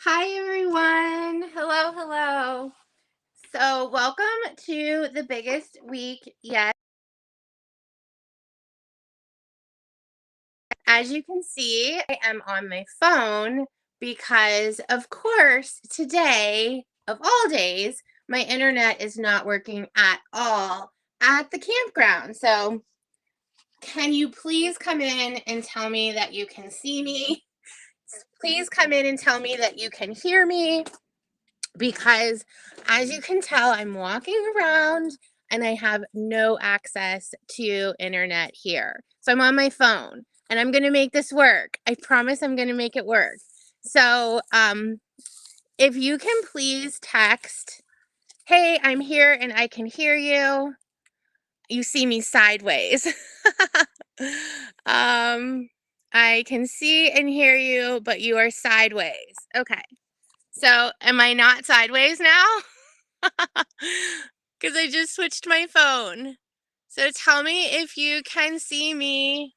Hi, everyone. Hello, hello. So, welcome to the biggest week yet. As you can see, I am on my phone because, of course, today, of all days, my internet is not working at all at the campground. So, can you please come in and tell me that you can see me? Please come in and tell me that you can hear me. Because as you can tell, I'm walking around and I have no access to internet here. So I'm on my phone and I'm going to make this work. I promise I'm going to make it work. So, if you can please text, "Hey, I'm here and I can hear you." You see me sideways. um, I can see and hear you, but you are sideways. Okay. So, am I not sideways now? Because I just switched my phone. So tell me if you can see me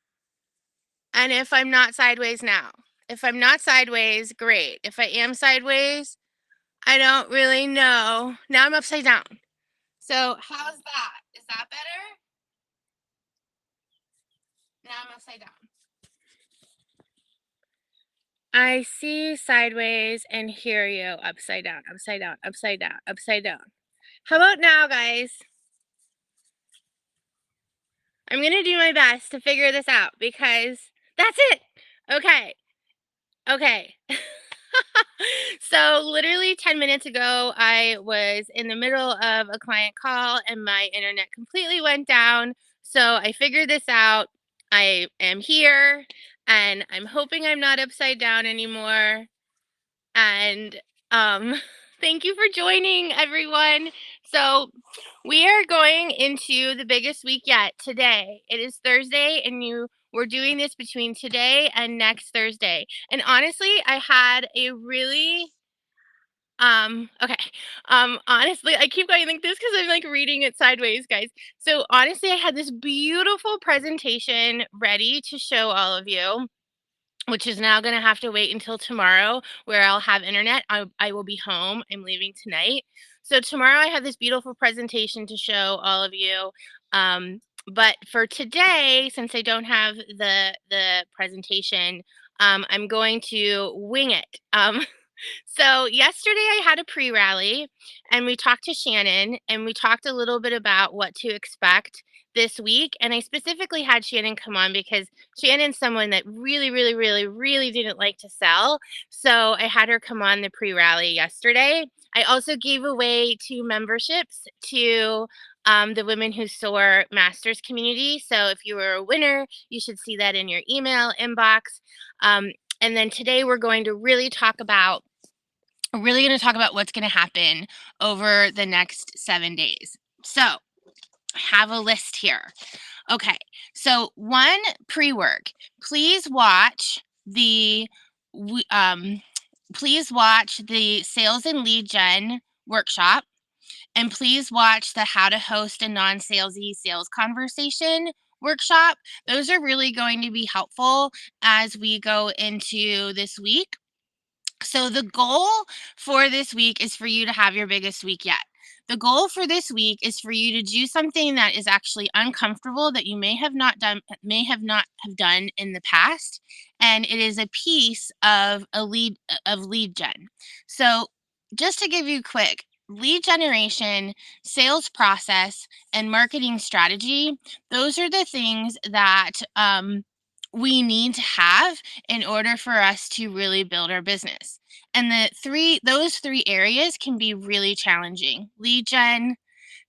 and if I'm not sideways now. If I'm not sideways, great. If I am sideways, I don't really know. Now I'm upside down. So how's that? Is that better? Now I'm upside down. I see sideways and hear you upside down, upside down, upside down, upside down. How about now, guys? I'm going to do my best to figure this out because that's it. Okay. Okay. So literally 10 minutes ago, I was in the middle of a client call and my internet completely went down. So I figured this out. I am here and I'm hoping I'm not upside down anymore. And thank you for joining, everyone. So we are going into the biggest week yet today. It is Thursday, and we're doing this between today and next Thursday. And honestly, I had a really okay. Honestly, I keep going like this because I'm like reading it sideways, guys. So honestly, I had this beautiful presentation ready to show all of you, which is now going to have to wait until tomorrow where I'll have internet. I will be home. I'm leaving tonight. So tomorrow I have this beautiful presentation to show all of you. But for today, since I don't have the presentation, I'm going to wing it. So yesterday I had a pre-rally and we talked to Shannon and we talked a little bit about what to expect this week. And I specifically had Shannon come on because Shannon's someone that really, really, really, really didn't like to sell. So I had her come on the pre-rally yesterday. I also gave away 2 memberships to the Women Who Soar Masters community. So if you were a winner, you should see that in your email inbox. And then today we're going to really talk about what's going to happen over the next 7 days. So, I have a list here. Okay. So, one pre-work. Please watch the sales and lead gen workshop, and please watch the how to host a non-salesy sales conversation workshop. Those are really going to be helpful as we go into this week. So the goal for this week is for you to have your biggest week yet. The goal for this week is for you to do something that is actually uncomfortable that you may have not have done in the past, and it is a piece of lead gen. So just to give you quick lead generation, sales process, and marketing strategy, those are the things that we need to have in order for us to really build our business. And those three areas can be really challenging. Lead gen,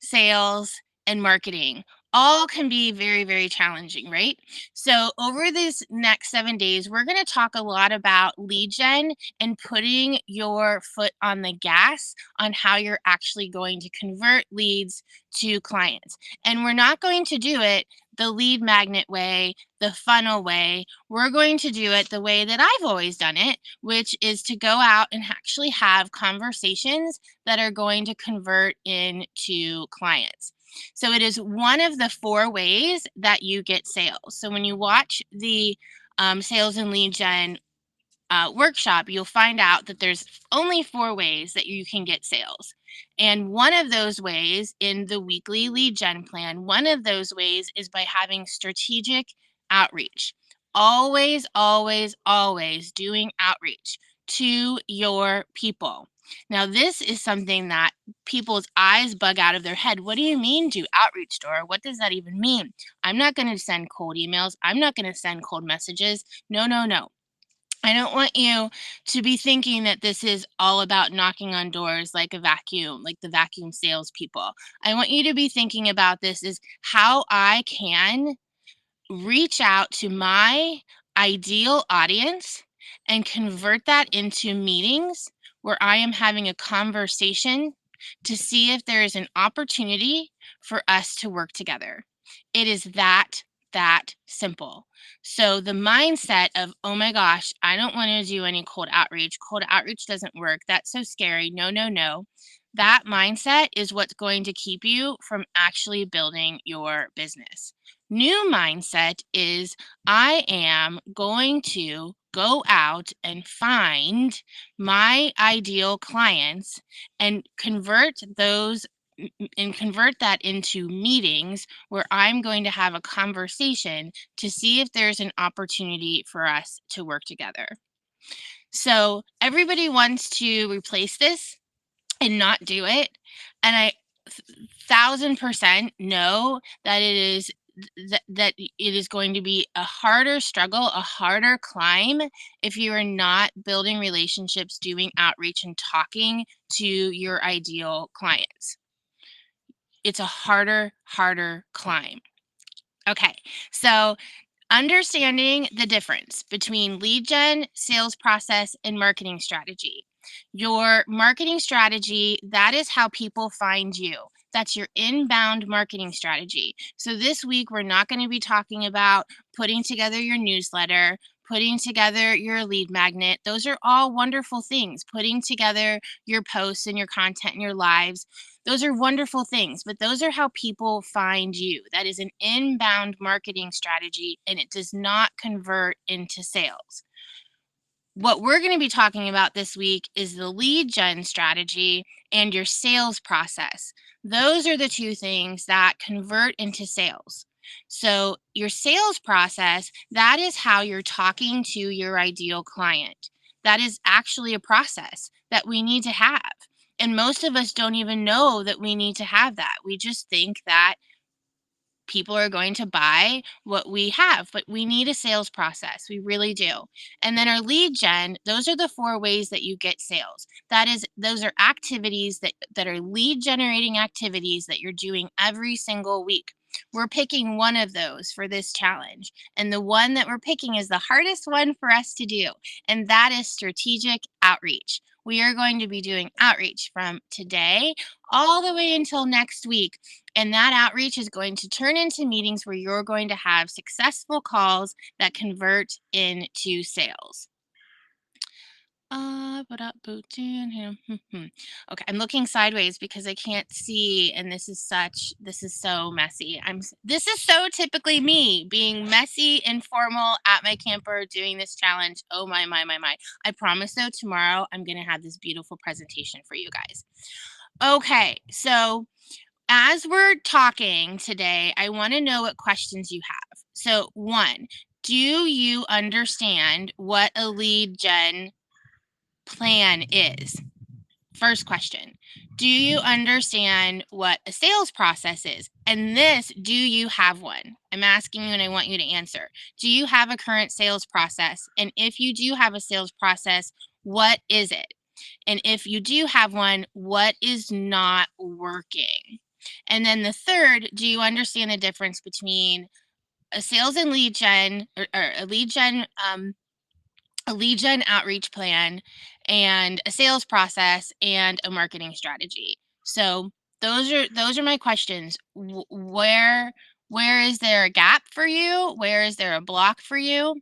sales, and marketing all can be very, very challenging, right? So over this next 7 days, we're going to talk a lot about lead gen and putting your foot on the gas on how you're actually going to convert leads to clients. And we're not going to do it the lead magnet way, the funnel way. We're going to do it the way that I've always done it, which is to go out and actually have conversations that are going to convert into clients. So it is one of the 4 ways that you get sales. So when you watch the sales and lead gen workshop, you'll find out that there's only 4 ways that you can get sales. And one of those ways in the weekly lead gen plan, one of those ways is by having strategic outreach. Always, always, always doing outreach to your people. Now, this is something that people's eyes bug out of their head. What do you mean do outreach, Dora? What does that even mean? I'm not going to send cold emails. I'm not going to send cold messages. No, no, no. I don't want you to be thinking that this is all about knocking on doors like a vacuum, like the vacuum salespeople. I want you to be thinking about this as how I can reach out to my ideal audience and convert that into meetings where I am having a conversation to see if there is an opportunity for us to work together. It is that simple. So the mindset of, oh my gosh, I don't want to do any cold outreach. Cold outreach doesn't work. That's so scary. No, no, no. That mindset is what's going to keep you from actually building your business. New mindset is I am going to go out and find my ideal clients and convert that into meetings where I'm going to have a conversation to see if there's an opportunity for us to work together. So everybody wants to replace this and not do it. And I 1000% know that it is going to be a harder struggle, a harder climb if you are not building relationships, doing outreach, and talking to your ideal clients. It's a harder climb. Okay, so understanding the difference between lead gen, sales process, and marketing strategy. Your marketing strategy, that is how people find you. That's your inbound marketing strategy. So this week, we're not going to be talking about putting together your newsletter, putting together your lead magnet. Those are all wonderful things. Putting together your posts and your content and your lives. Those are wonderful things, but those are how people find you. That is an inbound marketing strategy, and it does not convert into sales. What we're going to be talking about this week is the lead gen strategy and your sales process. Those are the two things that convert into sales. So your sales process, that is how you're talking to your ideal client. That is actually a process that we need to have. And most of us don't even know that we need to have that. We just think that people are going to buy what we have, but we need a sales process. We really do. And then our lead gen, those are the 4 ways that you get sales. Those are activities that are lead generating activities that you're doing every single week. We're picking one of those for this challenge. And the one that we're picking is the hardest one for us to do, and that is strategic outreach. We are going to be doing outreach from today all the way until next week. And that outreach is going to turn into meetings where you're going to have successful calls that convert into sales. Okay, I'm looking sideways because I can't see, and this is so messy. This is so typically me, being messy, informal at my camper, doing this challenge. Oh my. I promise though, tomorrow I'm gonna have this beautiful presentation for you guys. Okay, so as we're talking today, I want to know what questions you have. So, 1, do you understand what a lead gen plan is? First question. Do you understand what a sales process is? And this, do you have one? I'm asking you and I want you to answer. Do you have a current sales process? And if you do have a sales process, what is it? And if you do have one, what is not working? And then the third, do you understand the difference between a sales and lead gen or a lead gen outreach plan and a sales process and a marketing strategy? So those are my questions. Where is there a gap for you? Where is there a block for you?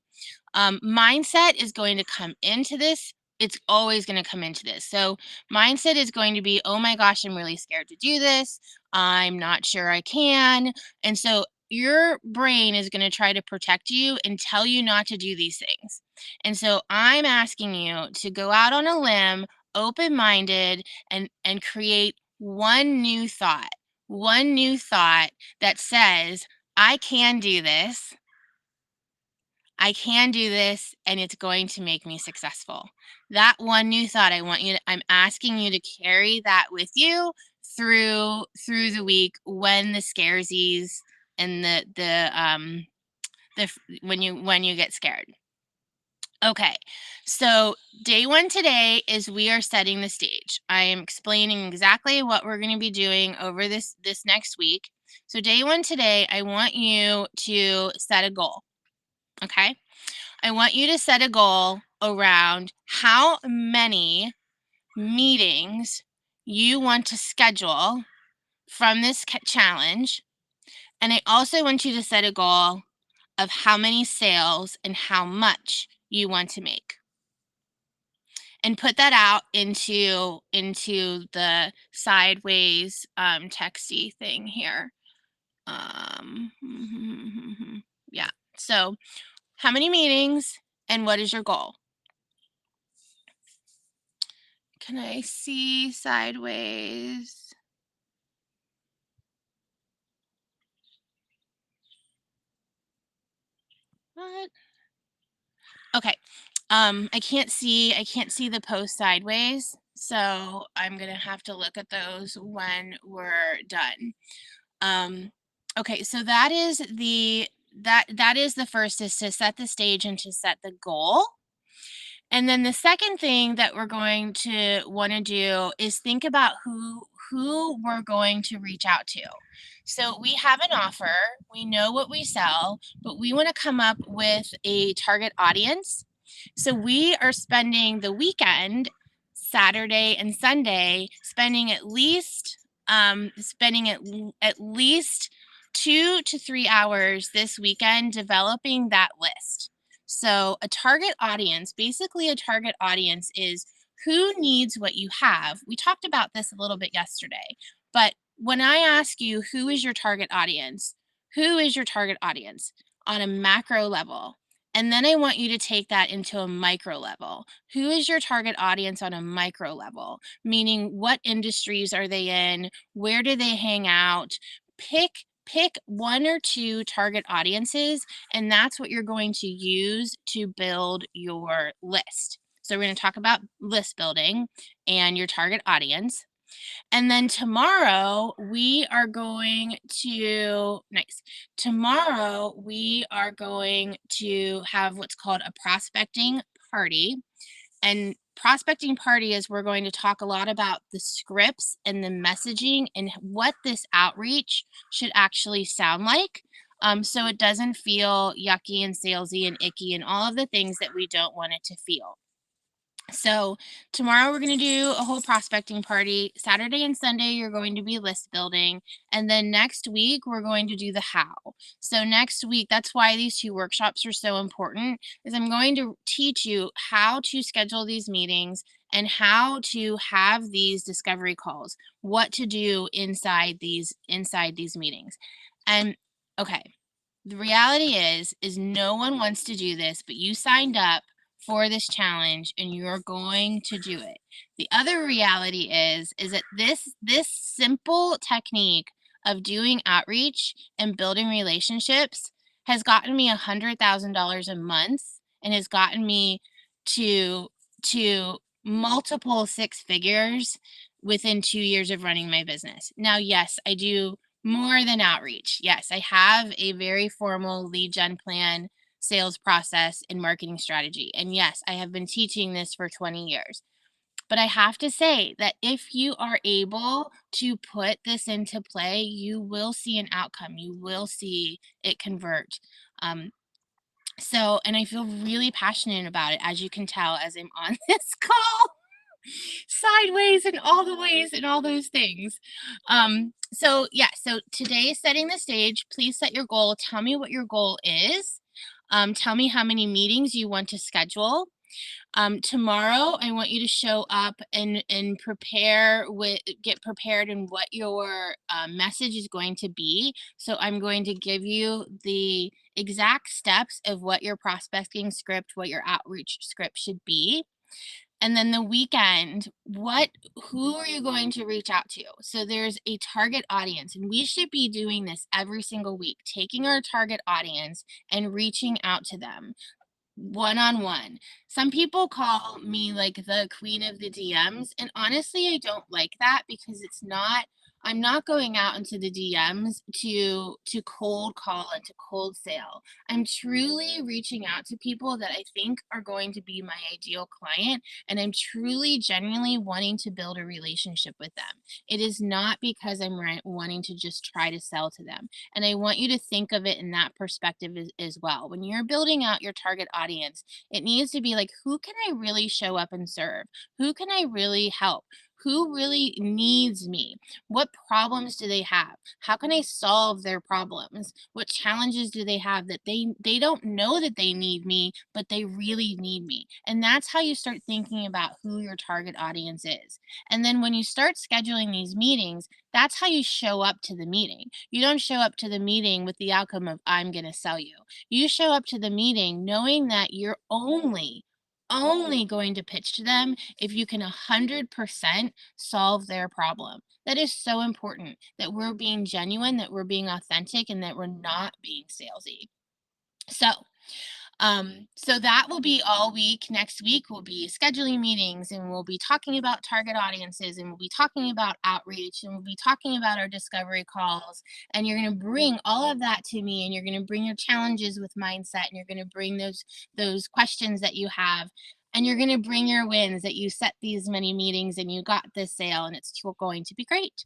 Mindset is going to come into this. It's always going to come into this. So mindset is going to be, oh my gosh, I'm really scared to do this. I'm not sure I can. And so your brain is going to try to protect you and tell you not to do these things. And so I'm asking you to go out on a limb, open-minded, and create one new thought that says, I can do this. I can do this, and it's going to make me successful. That one new thought, I'm asking you to carry that with you through the week when the scaresies and when you get scared. Okay, so day one today is we are setting the stage. I am explaining exactly what we're going to be doing over this next week. So day one today, I want you to set a goal. Okay, I want you to set a goal around how many meetings you want to schedule from this challenge. And I also want you to set a goal of how many sales and how much you want to make. And put that out into the sideways texty thing here. Yeah. So how many meetings and what is your goal? Can I see sideways? What? Okay. I can't see the post sideways, so I'm gonna have to look at those when we're done. Okay, so that is the first, is to set the stage and to set the goal. And then the second thing that we're going to want to do is think about who we're going to reach out to. So we have an offer, we know what we sell, but we want to come up with a target audience. So we are spending the weekend, Saturday and Sunday, spending at least 2 to 3 hours this weekend developing that list. So a target audience is who needs what you have. We talked about this a little bit yesterday, but when I ask you, who is your target audience? Who is your target audience on a macro level? And then I want you to take that into a micro level. Who is your target audience on a micro level? Meaning, what industries are they in? Where do they hang out? Pick 1 or 2 target audiences, and that's what you're going to use to build your list. So we're going to talk about list building and your target audience. And then tomorrow we are going to have what's called a prospecting party. And prospecting party is we're going to talk a lot about the scripts and the messaging and what this outreach should actually sound like. So it doesn't feel yucky and salesy and icky and all of the things that we don't want it to feel. So tomorrow we're going to do a whole prospecting party. Saturday and Sunday, you're going to be list building. And then next week, we're going to do the how. So next week, that's why these 2 workshops are so important, is I'm going to teach you how to schedule these meetings and how to have these discovery calls, what to do inside these meetings. And okay, the reality is no one wants to do this, but you signed up for this challenge and you're going to do it. The other reality is that this simple technique of doing outreach and building relationships has gotten me $100,000 a month and has gotten me to multiple 6 figures within 2 years of running my business. Now, yes, I do more than outreach. Yes, I have a very formal lead gen plan, sales process, and marketing strategy. And yes, I have been teaching this for 20 years. But I have to say that if you are able to put this into play, you will see an outcome. You will see it convert. And I feel really passionate about it, as you can tell, as I'm on this call. Sideways and all the ways and all those things. So today is setting the stage. Please set your goal. Tell me what your goal is. Tell me how many meetings you want to schedule. Tomorrow, I want you to show up and get prepared in what your message is going to be. So I'm going to give you the exact steps of what your prospecting script, what your outreach script should be. And then the weekend, who are you going to reach out to? So there's a target audience, and we should be doing this every single week, taking our target audience and reaching out to them one-on-one. Some people call me like the queen of the DMs, and honestly, I don't like that because I'm not going out into the DMs to cold call and to cold sale. I'm truly reaching out to people that I think are going to be my ideal client, and I'm truly genuinely wanting to build a relationship with them. It is not because I'm wanting to just try to sell to them. And I want you to think of it in that perspective as well. When you're building out your target audience, it needs to be like, who can I really show up and serve? Who can I really help? Who really needs me? What problems do they have? How can I solve their problems? What challenges do they have that they don't know that they need me, but they really need me? And that's how you start thinking about who your target audience is. And then when you start scheduling these meetings, that's how you show up to the meeting. You don't show up to the meeting with the outcome of, I'm going to sell you. You show up to the meeting knowing that you're only going to pitch to them if you can 100% solve their problem. That is so important, that we're being genuine, that we're being authentic, and that we're not being salesy. So that will be all week. Next week, we'll be scheduling meetings, and we'll be talking about target audiences, and we'll be talking about outreach, and we'll be talking about our discovery calls. And you're going to bring all of that to me, and you're going to bring your challenges with mindset, and you're going to bring those questions that you have. And you're going to bring your wins, that you set these many meetings and you got this sale, and it's going to be great.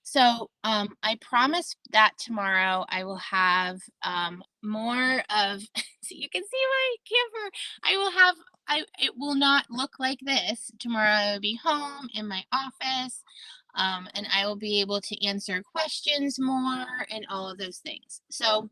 So I promise that tomorrow I will have more of, so you can see my camper. It will not look like this. Tomorrow I will be home in my office, and I will be able to answer questions more and all of those things. So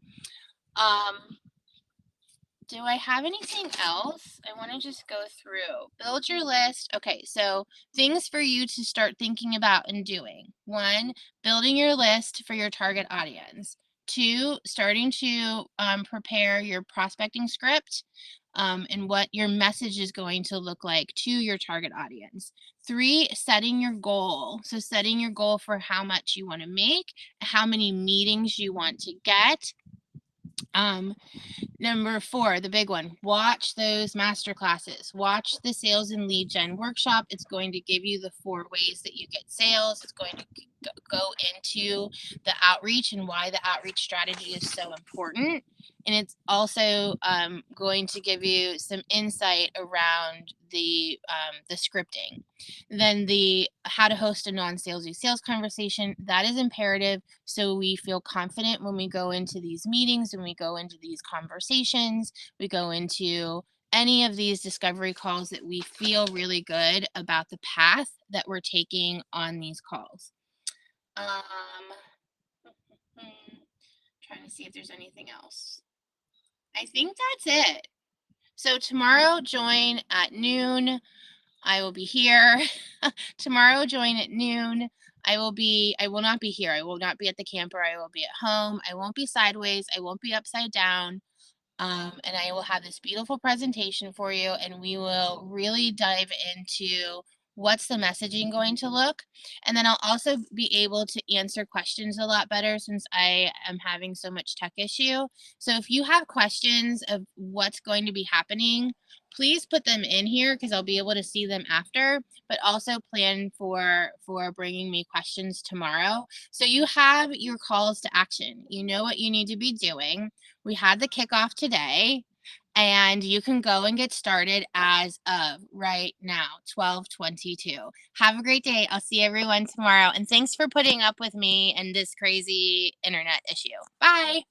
do I have anything else? I want to just go through. Build your list. Okay, so things for you to start thinking about and doing. 1, building your list for your target audience. 2, starting to prepare your prospecting script and what your message is going to look like to your target audience. 3, setting your goal. So setting your goal for how much you want to make, how many meetings you want to get. Number 4, the big one, watch those master classes. Watch the sales and lead gen workshop. It's going to give you the 4 ways that you get sales. It's going to go into the outreach and why the outreach strategy is so important. And it's also going to give you some insight around the scripting. Then the how to host a non-salesy sales conversation, that is imperative, so we feel confident when we go into these meetings, when we go into these conversations, we go into any of these discovery calls, that we feel really good about the path that we're taking on these calls. Trying to see if there's anything else. I think that's it. So tomorrow, join at noon. I will be here. Tomorrow, join at noon. I will not be here. I will not be at the camper. I will be at home. I won't be sideways. I won't be upside down. And I will have this beautiful presentation for you, and we will really dive into what's the messaging going to look. And then I'll also be able to answer questions a lot better since I am having so much tech issue. So if you have questions of what's going to be happening, please put them in here because I'll be able to see them after, but also plan for bringing me questions tomorrow. So you have your calls to action. You know what you need to be doing. We had the kickoff today, and you can go and get started as of right now, 12:22. Have a great day. I'll see everyone tomorrow. And thanks for putting up with me and this crazy internet issue. Bye.